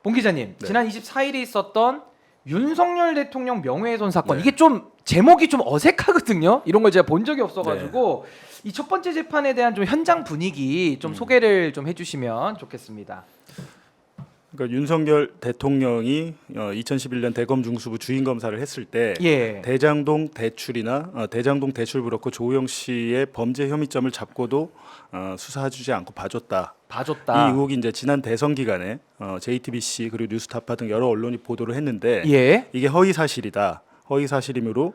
봉 기자님, 네. 지난 24일에 있었던 윤석열 대통령 명예훼손 사건, 네. 이게 좀 제목이 좀 어색하거든요. 이런 걸 제가 본 적이 없어가지고 이 첫 번째 재판에 대한 좀 현장 분위기 좀 소개를 좀 해주시면 좋겠습니다. 그러니까 윤석열 대통령이 2011년 대검 중수부 주인 검사를 했을 때 예. 대장동 대출이나 대장동 대출 브로커 조우영 씨의 범죄 혐의점을 잡고도 수사해주지 않고 봐줬다. 봐줬다. 이 의혹이 이제 지난 대선 기간에 JTBC 그리고 뉴스타파 등 여러 언론이 보도를 했는데 예. 이게 허위 사실이다. 허위 사실이므로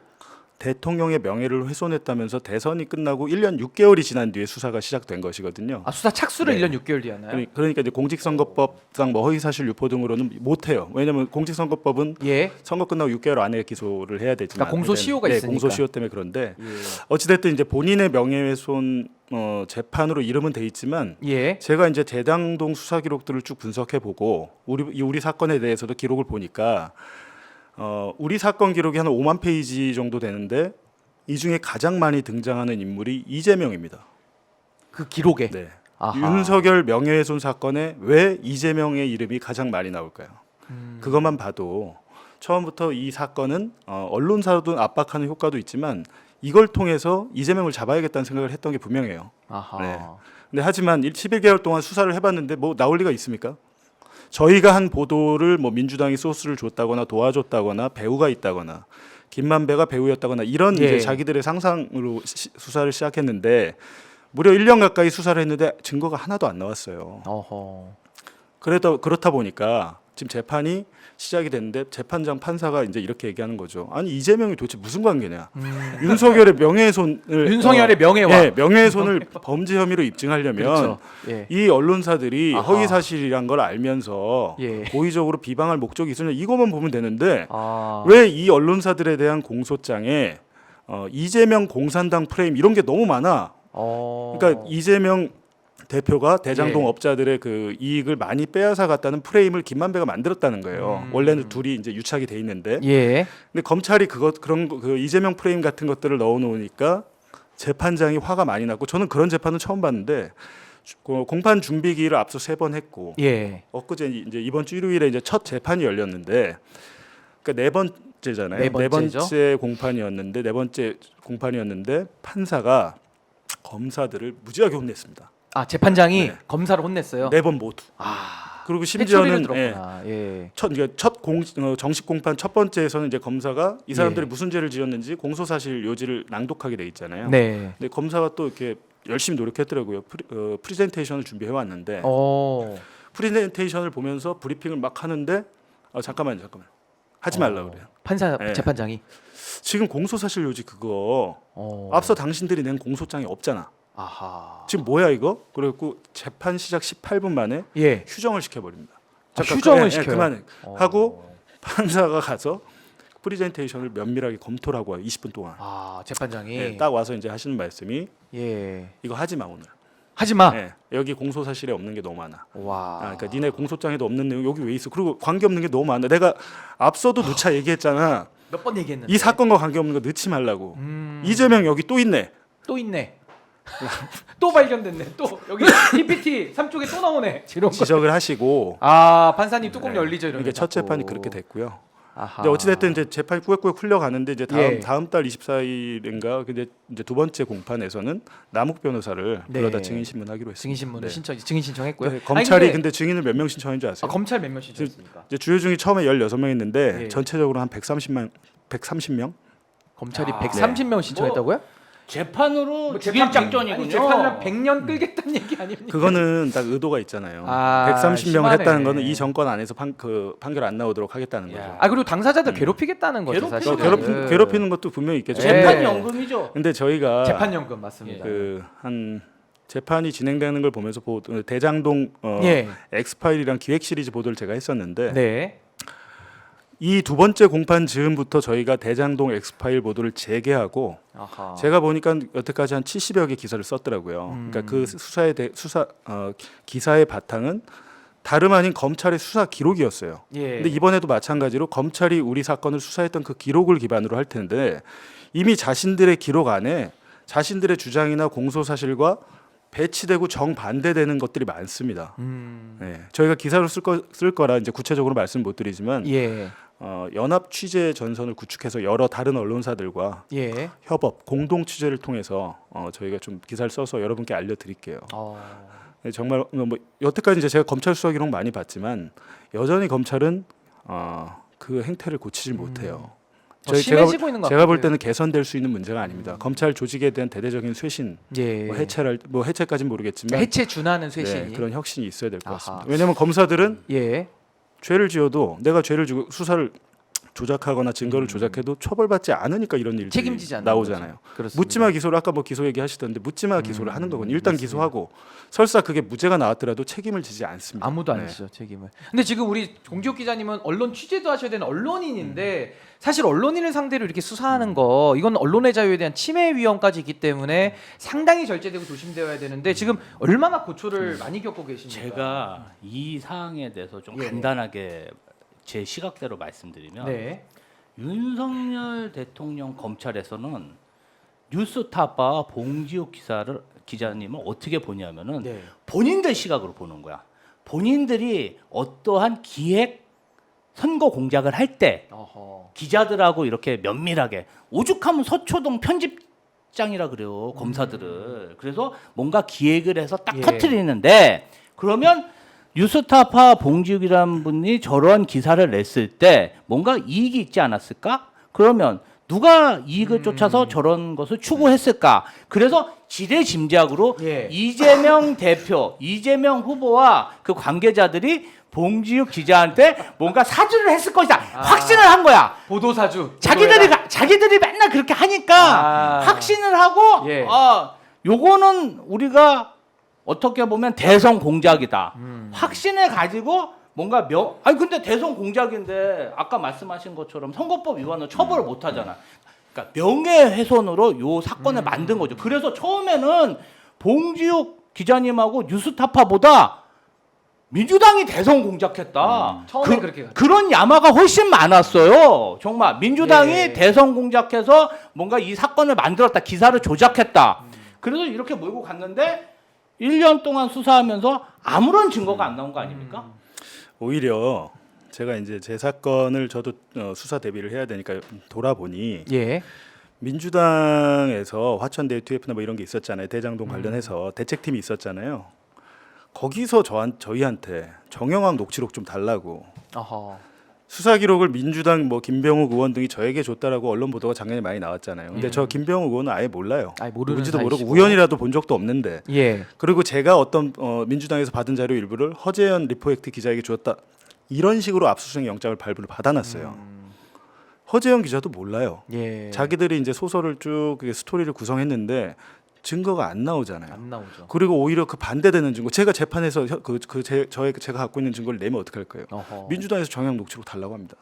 대통령의 명예를 훼손했다면서 대선이 끝나고 1년 6개월이 지난 뒤에 수사가 시작된 것이거든요. 아, 수사 착수를 네. 1년 6개월 뒤에 하나요? 그러니까 이제 공직선거법상 뭐 허위사실 유포 등으로는 못해요. 왜냐하면 공직선거법은 예. 선거 끝나고 6개월 안에 기소를 해야 되지만 그러니까 공소시효가 있으니까. 공소시효 때문에 그런데 예. 어찌됐든 이제 본인의 명예훼손 재판으로 이름은 돼 있지만 예. 제가 이제 대장동 수사 기록들을 쭉 분석해 보고 우리 사건에 대해서도 기록을 보니까 우리 사건 기록이 한 5만 페이지 정도 되는데 이 중에 가장 많이 등장하는 인물이 이재명입니다. 그 기록에. 네. 아하. 윤석열 명예훼손 사건에 왜 이재명의 이름이 가장 많이 나올까요? 그것만 봐도 처음부터 이 사건은 언론사도 압박하는 효과도 있지만 이걸 통해서 이재명을 잡아야겠다는 생각을 했던 게 분명해요. 아하. 네. 근데 하지만 11개월 동안 수사를 해봤는데 뭐 나올 리가 있습니까? 저희가 한 보도를 뭐 민주당이 소스를 줬다거나 도와줬다거나 배우가 있다거나 김만배가 배우였다거나 이런 예. 이제 자기들의 상상으로 수사를 시작했는데 무려 1년 가까이 수사를 했는데 증거가 하나도 안 나왔어요. 어허. 그렇다 보니까 지금 재판이 시작이 됐는데 재판장 판사가 이제 이렇게 얘기하는 거죠. 아니 이재명이 도대체 무슨 관계냐? 윤석열의 명예훼손을 윤석열의 명예와. 네, 명예훼손을 범죄 혐의로 입증하려면 그렇죠. 예. 이 언론사들이 아하. 허위 사실이란 걸 알면서 예. 고의적으로 비방할 목적이 있으냐 이것만 보면 되는데 아. 왜 이 언론사들에 대한 공소장에 이재명 공산당 프레임 이런 게 너무 많아. 그러니까 이재명 대표가 대장동 예. 업자들의 그 이익을 많이 빼앗아 갔다는 프레임을 김만배가 만들었다는 거예요. 원래는 둘이 이제 유착이 돼 있는데, 예. 근데 검찰이 그 이재명 프레임 같은 것들을 넣어 놓으니까 재판장이 화가 많이 났고 저는 그런 재판은 처음 봤는데 공판 준비기를 앞서 3번 했고 예. 엊그제 이제 이번 주 일요일에 이제 첫 재판이 열렸는데 그러니까 네 번째잖아요. 네 번째죠. 네 번째 공판이었는데 판사가 검사들을 무지하게 혼냈습니다. 아, 재판장이 네. 검사를 혼냈어요. 네 번 모두. 아. 그리고 심지어는 심지어는 들었구나. 예. 정식 공판 첫 번째에서는 이제 검사가 이 사람들이 예. 무슨 죄를 지었는지 공소사실 요지를 낭독하게 돼 있잖아요. 네. 근데 검사가 또 이렇게 열심히 노력했더라고요. 프리젠테이션을 준비해 왔는데 프리젠테이션을 보면서 브리핑을 막 하는데 잠깐만요. 하지 말라 그래요. 판사 네. 재판장이. 지금 공소사실 요지 그거 앞서 당신들이 낸 공소장이 없잖아. 아하. 지금 뭐야 이거? 그래갖고 재판 시작 18분 만에 예. 휴정을 시켜버립니다. 휴정을 시켜요? 그만해. 하고 판사가 가서 프리젠테이션을 면밀하게 검토를 하고 와요. 20분 동안. 아, 재판장이. 네, 딱 와서 이제 하시는 말씀이 예. 이거 하지 마 오늘. 하지 마. 네, 여기 공소 사실에 없는 게 너무 많아. 와. 그러니까 니네 공소장에도 없는 내용 여기 왜 있어? 그리고 관계 없는 게 너무 많아. 내가 앞서도 누차 얘기했잖아. 몇 번 얘기했는데. 이 사건과 관계 없는 거 넣지 말라고. 이재명 여기 또 있네. 또 있네. 또 발견됐네. 또 여기 PPT 3쪽에 또 나오네. 이런 거. 지적을 하시고. 아, 판사님 뚜껑 네, 열리죠 이런 이게 게 첫 자꾸. 재판이 그렇게 됐고요. 아하. 근데 어찌됐든 이제 재판이 꾸역꾸역 흘러가는데 이제 예. 다음 달 24일인가 근데 이제 두 번째 공판에서는 남욱 변호사를 네. 불러다 증인 신문하기로 했습니다. 증인 신문을 네. 증인 신청했고요. 네, 검찰이 아니, 근데 증인을 몇 명 신청한 줄 아세요? 검찰 몇 명 신청했습니까? 이제 주요 중에 처음에 16명 했는데 예. 전체적으로 한 130명? 검찰이 야. 130명 신청했다고요? 재판으로 죽일 작전이군요. 아니, 재판을 100년 끌겠다는 얘기 아닙니까? 그거는 딱 의도가 있잖아요. 아, 130명을 심하네. 했다는 거는 이 정권 안에서 판결 안 나오도록 하겠다는 거죠. 아, 그리고 당사자들 괴롭히겠다는 거죠, 사실. 괴롭히는 것도 분명히 있겠죠. 예. 재판 연금이죠. 근데 저희가 재판연금 맞습니다. 한 재판이 진행되는 걸 보면서 대장동 예. 엑스파일이랑 기획 시리즈 보도를 제가 했었는데 네. 이 두 번째 공판 즈음부터 저희가 대장동 엑스파일 보도를 재개하고 아하. 제가 보니까 여태까지 한 70여 개 기사를 썼더라고요. 그러니까 그 기사의 바탕은 다름 아닌 검찰의 수사 기록이었어요. 예. 근데 이번에도 마찬가지로 검찰이 우리 사건을 수사했던 그 기록을 기반으로 할 텐데 이미 자신들의 기록 안에 자신들의 주장이나 공소 사실과 배치되고 정반대되는 것들이 많습니다. 네, 저희가 기사로 쓸 거라 이제 구체적으로 말씀 못 드리지만 예. 연합 취재 전선을 구축해서 여러 다른 언론사들과 예. 협업, 공동 취재를 통해서 저희가 좀 기사를 써서 여러분께 알려드릴게요. 네, 정말 뭐 여태까지 이제 제가 검찰 수사 기록 많이 봤지만 여전히 검찰은 그 행태를 고치질 못해요. 심해지고 있는 것 제가 볼 같아요. 때는 개선될 수 있는 문제가 아닙니다. 검찰 조직에 대한 대대적인 쇄신, 예. 뭐 해체까지는 모르겠지만 해체 준하는 쇄신이. 네, 그런 혁신이 있어야 될 것 아하. 같습니다. 왜냐하면 검사들은 예. 죄를 지어도 내가 죄를 지고 수사를 조작하거나 증거를 조작해도 처벌받지 않으니까 이런 일들이 책임지지 않는 나오잖아요. 그렇습니다. 묻지마 기소를 아까 뭐 기소 얘기하시던데 묻지마 기소를 하는 거군요. 일단 맞습니다. 기소하고 설사 그게 무죄가 나왔더라도 책임을 지지 않습니다. 아무도 안 네. 지죠 책임을. 근데 지금 우리 공지욱 기자님은 언론 취재도 하셔야 되는 언론인인데 사실 언론인을 상대로 이렇게 수사하는 거 이건 언론의 자유에 대한 침해 위험까지 있기 때문에 상당히 절제되고 조심되어야 되는데 지금 얼마나 고초를 많이 겪고 계십니까? 제가 이 사항에 대해서 좀 예. 간단하게 제 시각대로 말씀드리면 네. 윤석열 대통령 검찰에서는 뉴스타파 봉지욱 기자님을 어떻게 보냐면은 네. 본인들 시각으로 보는 거야. 본인들이 어떠한 기획 선거 공작을 할 때 어허. 기자들하고 이렇게 면밀하게 오죽하면 서초동 편집장이라 그래요 검사들을. 그래서 뭔가 기획을 해서 딱 예. 터트리는데 그러면 뉴스타파 봉지욱이라는 분이 저런 기사를 냈을 때 뭔가 이익이 있지 않았을까? 그러면 누가 이익을 쫓아서 저런 것을 추구했을까? 그래서 지레짐작으로 예. 이재명 대표, 이재명 후보와 그 관계자들이 봉지욱 기자한테 뭔가 사주를 했을 것이다. 확신을 한 거야. 보도사주. 자기들이 맨날 그렇게 하니까 확신을 하고 예. 요거는 우리가 어떻게 보면 대선 공작이다. 확신을 가지고 뭔가 아니 근데 대선 공작인데 아까 말씀하신 것처럼 선거법 위반은 처벌을 못 하잖아. 그러니까 명예훼손으로 요 사건을 만든 거죠. 그래서 처음에는 봉지욱 기자님하고 뉴스타파보다 민주당이 대선 공작했다. 처음엔 그렇게 갔죠. 그런 야마가 훨씬 많았어요. 정말 민주당이 예. 대선 공작해서 뭔가 이 사건을 만들었다. 기사를 조작했다. 그래서 이렇게 몰고 갔는데 1년 동안 수사하면서 아무런 증거가 안 나온 거 아닙니까? 오히려 제가 이제 제 사건을 저도 수사 대비를 해야 되니까 돌아보니 예. 민주당에서 화천대유 TF나 뭐 이런 게 있었잖아요. 대장동 관련해서 대책팀이 있었잖아요. 거기서 저희한테 정영학 녹취록 좀 달라고 어허. 수사 기록을 민주당 뭐 김병욱 의원 등이 저에게 줬다라고 언론 보도가 작년에 많이 나왔잖아요. 근데 저 김병욱 의원은 아예 몰라요. 아예 모르는 누군지도 모르고 사이시고. 우연이라도 본 적도 없는데. 예. 그리고 제가 어떤 민주당에서 받은 자료 일부를 허재현 리포액트 기자에게 주었다. 이런 식으로 압수수색 영장을 발부를 받아놨어요. 허재현 기자도 몰라요. 예. 자기들이 이제 소설을 쭉 스토리를 구성했는데 증거가 안 나오잖아요. 안 나오죠. 그리고 오히려 그 반대되는 증거, 제가 재판에서 제가 갖고 있는 증거를 내면 어떡할 거예요? 어허. 민주당에서 정영 녹취록 달라고 합니다.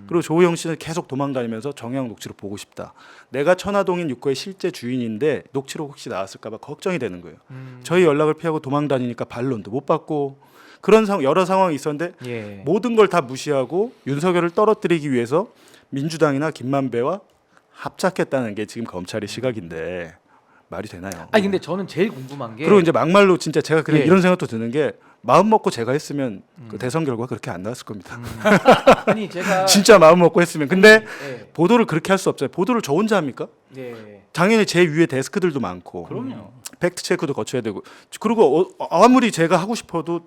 그리고 조호영 씨는 계속 도망다니면서 정영 녹취록 보고 싶다. 내가 천화동인 육고의 실제 주인인데 녹취록 혹시 나왔을까봐 걱정이 되는 거예요. 저희 연락을 피하고 도망다니니까 반론도 못 받고 그런 여러 상황이 있었는데 예. 모든 걸 다 무시하고 윤석열을 떨어뜨리기 위해서 민주당이나 김만배와 합작했다는 게 지금 검찰의 시각인데 말이 되나요? 아니 근데 저는 제일 궁금한 게 그리고 이제 막말로 진짜 제가 그냥 예. 이런 생각도 드는 게 마음 먹고 제가 했으면 그 대선 결과 그렇게 안 나왔을 겁니다. 아니 제가 진짜 마음 먹고 했으면. 근데 예. 보도를 그렇게 할 수 없잖아요. 보도를 저 혼자 합니까? 예. 당연히 제 위에 데스크들도 많고 그럼요. 팩트 체크도 거쳐야 되고 그리고 아무리 제가 하고 싶어도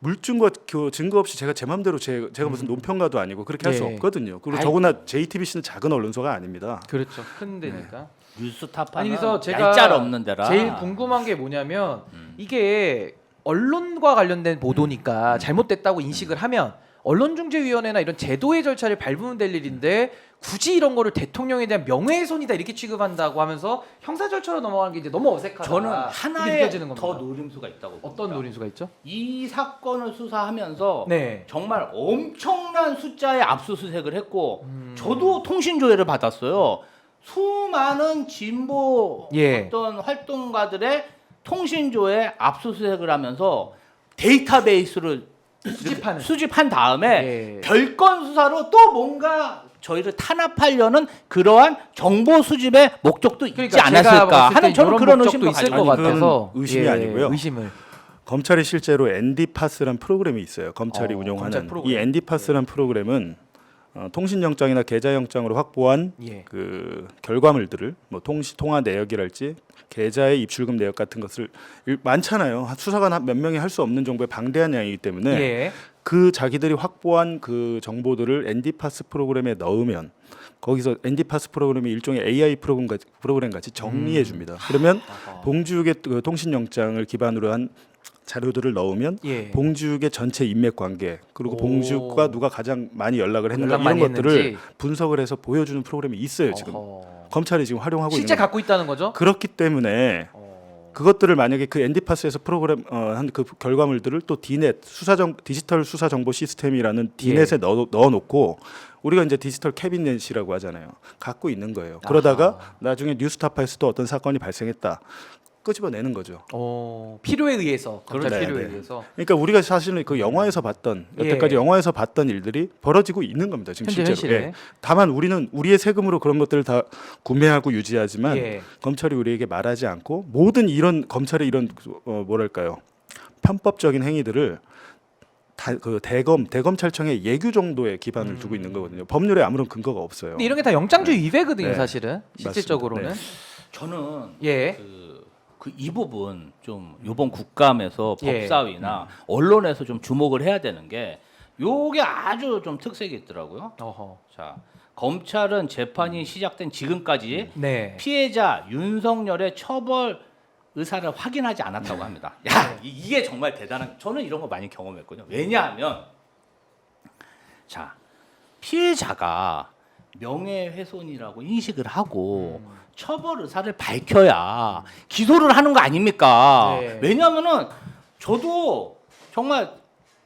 물증과 그 증거 없이 제가 제 마음대로 제가 무슨 논평가도 아니고 그렇게 할 수 예. 없거든요. 그리고 아이. 더구나 JTBC는 작은 언론사가 아닙니다. 그렇죠. 큰 데니까. 뉴스타파는 아니 그래서 제가 얄짤 없는 데라. 제일 궁금한 게 뭐냐면 이게 언론과 관련된 보도니까 잘못됐다고 인식을 하면 언론중재위원회나 이런 제도의 절차를 밟으면 될 일인데 굳이 이런 거를 대통령에 대한 명예훼손이다 이렇게 취급한다고 하면서 형사 절차로 넘어가는 게 이제 너무 어색하다. 저는 이렇게 하나의 느껴지는 겁니다. 더 노림수가 있다고 봅니다. 어떤 노림수가 있죠? 이 사건을 수사하면서 네. 정말 엄청난 숫자의 압수수색을 했고 저도 통신조회를 받았어요. 수많은 진보 예. 어떤 활동가들의 통신조회 압수수색을 하면서 데이터베이스를 수집하는. 수집한 다음에 예. 별건 수사로 또 뭔가 저희를 탄압하려는 그러한 정보 수집의 목적도 있지 그러니까 제가 않았을까 봤을 하는 때 저는 이런 그런 목적도 의심도 있을 가지고 것 아니, 그건 같아서 의심이 아니고요. 의심을. 검찰이 실제로 엔디파스란 프로그램이 있어요. 검찰이 검찰 운영하는 프로그램. 이 엔디파스란 프로그램은 통신영장이나 계좌영장으로 확보한 예. 그 결과물들을 뭐 통화 내역이랄지 계좌의 입출금 내역 같은 것을 많잖아요. 수사관 몇 명이 할 수 없는 정도의 방대한 양이기 때문에 예. 그 자기들이 확보한 그 정보들을 엔디파스 프로그램에 넣으면 거기서 엔디파스 프로그램이 일종의 AI 프로그램 같이 정리해 줍니다. 그러면 봉주욱의 그 통신영장을 기반으로 한 자료들을 넣으면 예. 봉주욱의 전체 인맥 관계 그리고 오. 봉주욱과 누가 가장 많이 연락을 했는가 연락 이런 많이 것들을 했는지. 분석을 해서 보여주는 프로그램이 있어요. 지금 어허. 검찰이 지금 활용하고 실제 있는 거. 갖고 있다는 거죠? 그렇기 때문에 그것들을 만약에 그 엔디파스에서 프로그램 한 그 결과물들을 또 디넷 디지털 수사 정보 시스템이라는 디넷에 넣어놓고 우리가 이제 디지털 캐비넷이라고 하잖아요. 갖고 있는 거예요. 그러다가 나중에 뉴스타파에서도 어떤 사건이 발생했다. 끄집어내는 거죠. 필요에 의해서 검찰 그렇죠. 필요에 네, 네. 의해서 그러니까 우리가 사실은 그 영화에서 봤던 여태까지 예. 영화에서 봤던 일들이 벌어지고 있는 겁니다. 지금 현재 실제로. 현실에. 예. 다만 우리는 우리의 세금으로 그런 것들을 다 구매하고 유지하지만 예. 검찰이 우리에게 말하지 않고 모든 이런 검찰의 이런 뭐랄까요 편법적인 행위들을 그 대검찰청의 예규 정도의 기반을 두고 있는 거거든요. 법률에 아무런 근거가 없어요. 근데 이런 게 다 영장주의 위배거든요, 네. 사실은 실질적으로는. 맞습니다. 저는 예. 이 부분 좀 이번 국감에서 예. 법사위나 언론에서 좀 주목을 해야 되는 게 요게 아주 좀 특색이 있더라고요. 어허. 자, 검찰은 재판이 시작된 지금까지 네. 피해자 윤석열의 처벌 의사를 확인하지 않았다고 합니다. 야, 이게 정말 대단한. 저는 이런 거 많이 경험했거든요. 왜냐하면 자, 피해자가 명예훼손이라고 인식을 하고 처벌 의사를 밝혀야 기소를 하는 거 아닙니까? 네. 왜냐하면은 저도 정말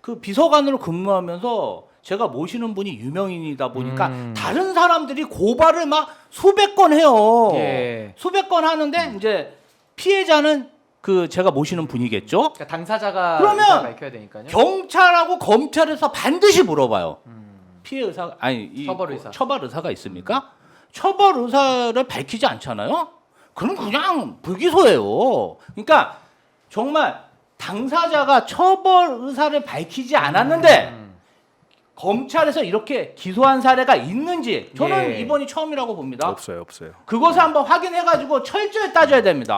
그 비서관으로 근무하면서 제가 모시는 분이 유명인이다 보니까 다른 사람들이 고발을 막 수백 건 해요. 예. 수백 건 하는데 이제 피해자는 그 제가 모시는 분이겠죠. 그러니까 당사자가 그러면 의사를 밝혀야 되니까요. 경찰하고 검찰에서 반드시 물어봐요. 피해 의사 아니 이 처벌 의사. 처벌 의사가 있습니까? 처벌 의사를 밝히지 않잖아요. 그럼 그냥 불기소예요. 그러니까 정말 당사자가 처벌 의사를 밝히지 않았는데 검찰에서 이렇게 기소한 사례가 있는지 저는 예. 이번이 처음이라고 봅니다. 없어요. 그것을 한번 확인해가지고 철저히 따져야 됩니다.